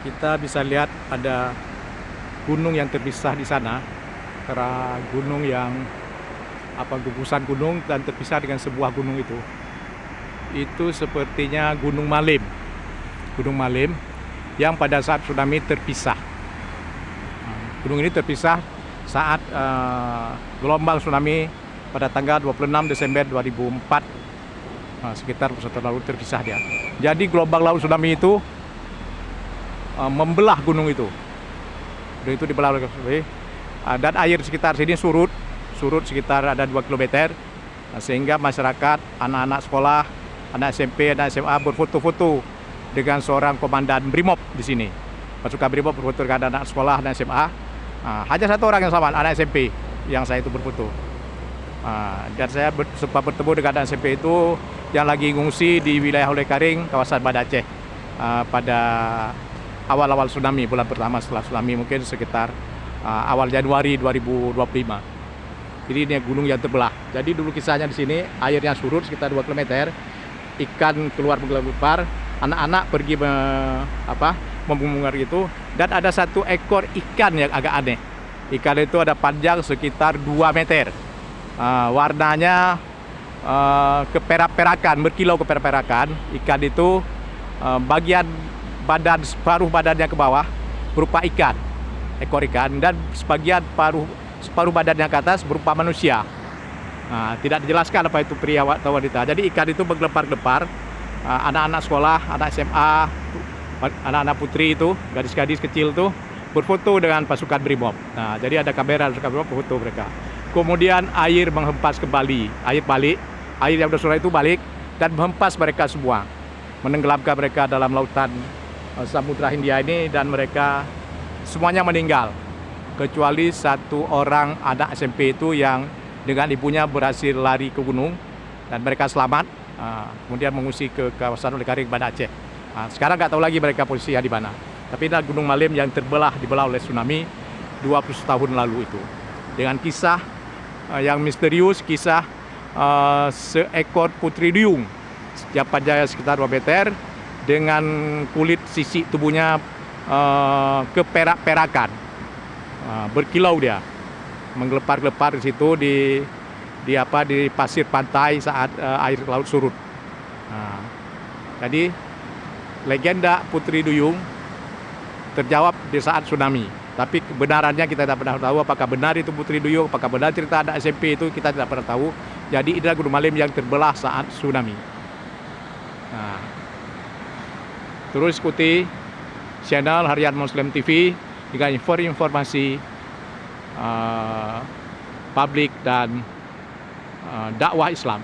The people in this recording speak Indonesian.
kita bisa lihat ada gunung yang terpisah di sana, antara gunung yang gugusan gunung dan terpisah dengan sebuah gunung itu. Itu sepertinya Gunung Malim. Gunung Malim yang pada saat tsunami terpisah. Gunung ini terpisah saat gelombang tsunami pada tanggal 26 Desember 2004. Sekitar 1 tahun lalu terpisah dia. Jadi gelombang laut tsunami itu membelah gunung itu. Gunung itu dibelah oleh tsunami. Dan air sekitar sini surut sekitar ada 2 km. Sehingga masyarakat, anak-anak sekolah, anak SMP, anak SMA berfoto-foto dengan seorang komandan Brimob di sini. Pasukan Brimob berfoto dengan anak sekolah, anak SMA. Hanya satu orang yang sama, anak SMP yang saya itu berfoto. Dan saya sempat bertemu dengan anak SMP itu yang lagi ngungsi di wilayah Olekaring, kawasan Banda Aceh, pada awal-awal tsunami, bulan pertama setelah tsunami, mungkin sekitar awal Januari 2025. Jadi ini gunung yang terbelah. Jadi dulu kisahnya di sini airnya surut sekitar 2 km, ikan keluar menggelepar, anak-anak pergi membungar itu, dan ada satu ekor ikan yang agak aneh. Ikan itu ada panjang sekitar 2 meter, warnanya keperak-perakan, berkilau keperak-perakan. Ikan itu bagian badan, separuh badannya ke bawah berupa ikan, ekor ikan, dan sebagian separuh badannya ke atas berupa manusia. Tidak dijelaskan apa itu pria atau wanita. Jadi ikan itu bergelepar-gelepar. Anak-anak sekolah, anak SMA, anak-anak putri itu, gadis-gadis kecil itu berfoto dengan pasukan Brimob. Jadi ada kamera pasukan Brimob berfoto mereka. Kemudian air menghempas kembali, air yang sudah surut itu balik dan menghempas mereka semua, menenggelamkan mereka dalam lautan Samudra Hindia ini, dan mereka semuanya meninggal kecuali satu orang anak SMP itu yang dengan ibunya berhasil lari ke gunung dan mereka selamat. Kemudian mengungsi ke kawasan Olekaring, Banda Aceh. Sekarang nggak tahu lagi mereka posisinya di mana. Tapi ini Gunung Malim yang dibelah oleh tsunami 20 tahun lalu itu, dengan kisah yang misterius, kisah seekor putri duyung yang panjangnya sekitar 2 meter dengan kulit sisi tubuhnya keperak-perakan, berkilau dia, menggelepar-gelepar di situ di pasir pantai saat air laut surut. Jadi legenda Putri Duyung terjawab di saat tsunami. Tapi kebenarannya kita tidak pernah tahu, apakah benar itu Putri Duyung, apakah benar cerita anak SMP itu, kita tidak pernah tahu. Jadi inilah Gunung Malim yang terbelah saat tsunami. Terus ikuti channel Harian Muslim TV dengan informasi publik dan dakwah Islam.